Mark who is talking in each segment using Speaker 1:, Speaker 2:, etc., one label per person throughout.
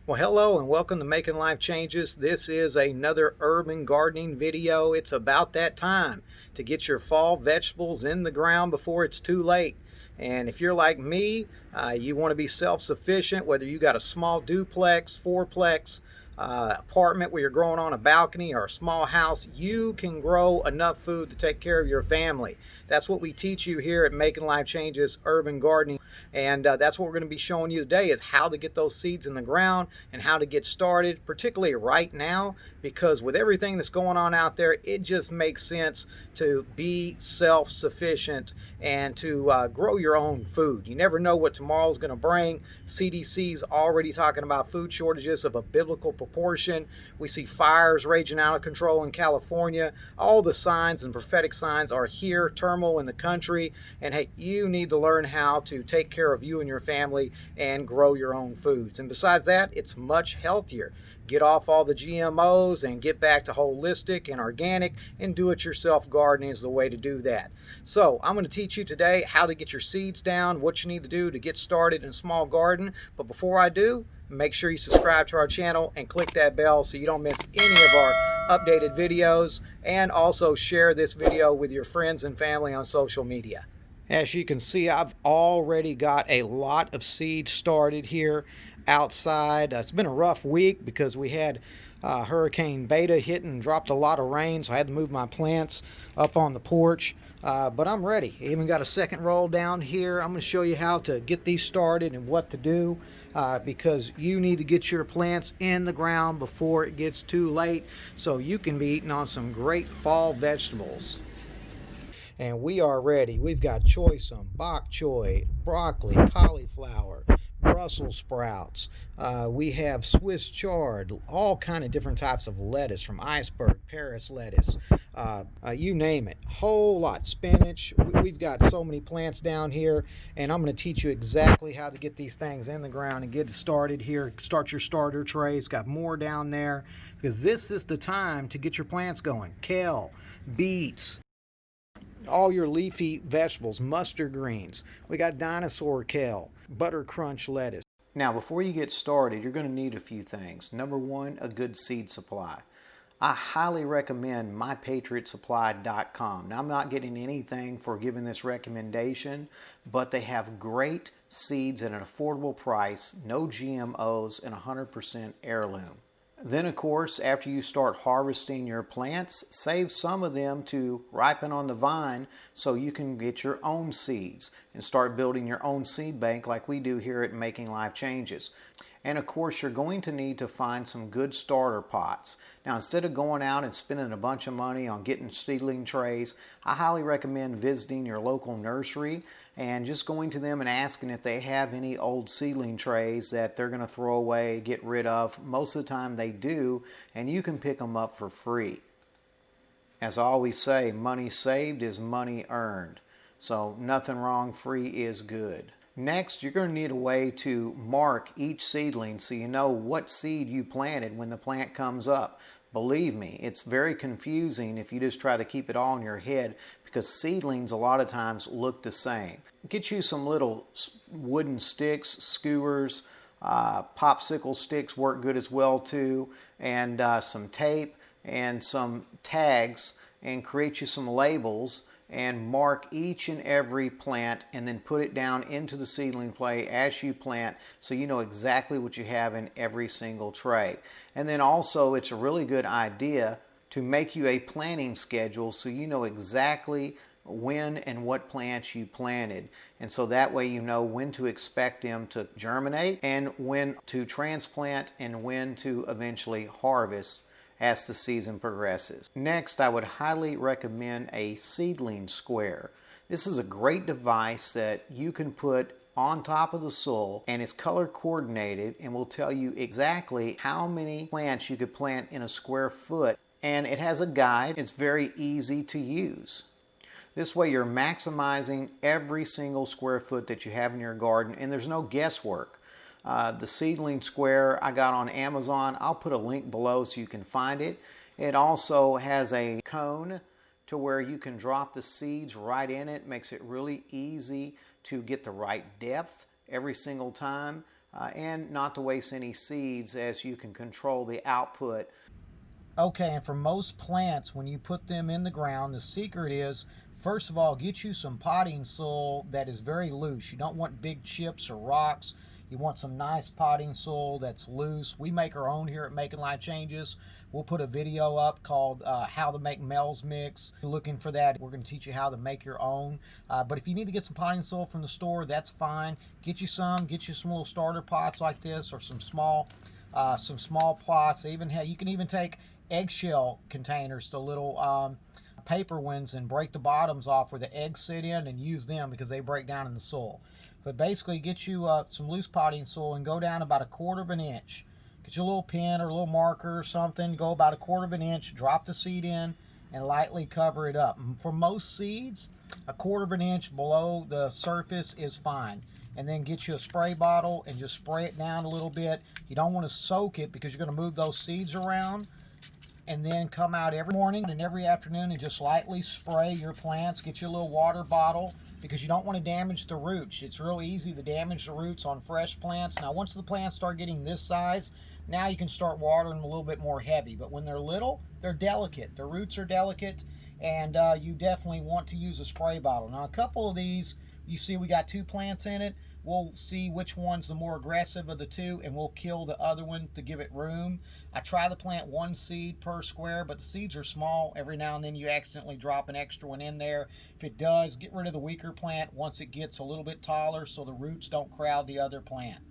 Speaker 1: Well, hello and welcome to Making Life Changes. This is another urban gardening video. It's about that time to get your fall vegetables in the ground before it's too late. And if you're like me, you want to be self-sufficient, whether you got a small duplex, fourplex, apartment where you're growing on a balcony or a small house, you can grow enough food to take care of your family. That's what we teach you here at Making Life Changes Urban Gardening. And that's what we're going to be showing you today is how to get those seeds in the ground and how to get started, particularly right now, because with everything that's going on out there, it just makes sense to be self-sufficient and to grow your own food. You never know what tomorrow's going to bring. CDC's already talking about food shortages of a biblical proportion. We see fires raging out of control in California. All the signs and prophetic signs are here, turmoil in the country. And hey, you need to learn how to take care of you and your family and grow your own foods. And besides that, it's much healthier. Get off all the GMOs and get back to holistic and organic, and do-it-yourself gardening is the way to do that. So I'm going to teach you today how to get your seeds down, what you need to do to get started in a small garden. But before I do, make sure you subscribe to our channel and click that bell so you don't miss any of our updated videos, and also share this video with your friends and family on social media. As you can see, I've already got a lot of seeds started here outside. It's been a rough week because we had Hurricane Beta hit and dropped a lot of rain, so I had to move my plants up on the porch. But I'm ready. I even got a second roll down here. I'm going to show you how to get these started and what to do because you need to get your plants in the ground before it gets too late so you can be eating on some great fall vegetables. And we are ready. We've got choysum, bok choy, broccoli, cauliflower, Brussels sprouts. We have Swiss chard, all kind of different types of lettuce, from iceberg, Paris lettuce, you name it, whole lot. Spinach. We've got so many plants down here, and I'm going to teach you exactly how to get these things in the ground and get it started here. Start your starter trays. Got more down there because this is the time to get your plants going. Kale, beets, all your leafy vegetables, mustard greens. We got dinosaur kale, butter crunch lettuce. Now, before you get started, you're going to need a few things. Number one, a good seed supply. I highly recommend mypatriotsupply.com. Now, I'm not getting anything for giving this recommendation, but they have great seeds at an affordable price, no GMOs, and 100% heirloom. Then, of course, after you start harvesting your plants, save some of them to ripen on the vine so you can get your own seeds and start building your own seed bank like we do here at Making Life Changes. And of course, you're going to need to find some good starter pots. Now, instead of going out and spending a bunch of money on getting seedling trays, I highly recommend visiting your local nursery and just going to them and asking if they have any old seedling trays that they're going to throw away, get rid of. Most of the time they do, and you can pick them up for free. As I always say, money saved is money earned. So nothing wrong, free is good. Next, you're going to need a way to mark each seedling so you know what seed you planted when the plant comes up. Believe me, it's very confusing if you just try to keep it all in your head because seedlings a lot of times look the same. Get you some little wooden sticks, skewers, popsicle sticks work good as well too, and some tape and some tags, and create you some labels and mark each and every plant and then put it down into the seedling tray as you plant so you know exactly what you have in every single tray. And then also it's a really good idea to make you a planting schedule so you know exactly when and what plants you planted. And so that way you know when to expect them to germinate and when to transplant and when to eventually harvest as the season progresses. Next, I would highly recommend a seedling square. This is a great device that you can put on top of the soil, and it's color coordinated and will tell you exactly how many plants you could plant in a square foot. And it has a guide. It's very easy to use. This way you're maximizing every single square foot that you have in your garden, and there's no guesswork. The seedling square I got on Amazon. I'll put a link below so you can find it. It also has a cone to where you can drop the seeds right in it. Makes it really easy to get the right depth every single time. and not to waste any seeds as you can control the output. Okay, and for most plants, when you put them in the ground, the secret is, first of all, get you some potting soil that is very loose. You don't want big chips or rocks. You want some nice potting soil that's loose. We make our own here at Making Life Changes. We'll put a video up called How to Make Mel's Mix. If you're looking for that, we're going to teach you how to make your own. But if you need to get some potting soil from the store, that's fine. Get you some little starter pots like this, or some small plots. You can even take eggshell containers, the little paper ones, and break the bottoms off where the eggs sit in and use them because they break down in the soil. But basically, get you some loose potting soil and go down about 1/4 of an inch. Get your little pen or a little marker or something, go about 1/4 of an inch, drop the seed in, and lightly cover it up. For most seeds, 1/4 of an inch below the surface is fine. And then get you a spray bottle and just spray it down a little bit. You don't want to soak it because you're going to move those seeds around. And then come out every morning and every afternoon and just lightly spray your plants. Get you a little water bottle because you don't want to damage the roots. It's real easy to damage the roots on fresh plants. Now, once the plants start getting this size, now you can start watering them a little bit more heavy. But when they're little, they're delicate. Their roots are delicate, and you definitely want to use a spray bottle. Now, a couple of these, you see we got 2 plants in it. We'll see which one's the more aggressive of the 2, and we'll kill the other one to give it room. I try to plant 1 seed per square, but the seeds are small. Every now and then you accidentally drop an extra one in there. If it does, get rid of the weaker plant once it gets a little bit taller so the roots don't crowd the other plant.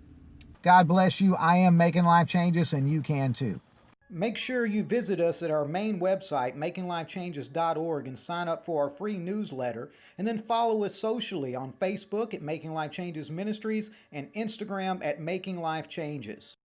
Speaker 1: God bless you. I am making life changes, and you can too. Make sure you visit us at our main website, makinglifechanges.org, and sign up for our free newsletter. And then follow us socially on Facebook at Making Life Changes Ministries and Instagram at Making Life Changes.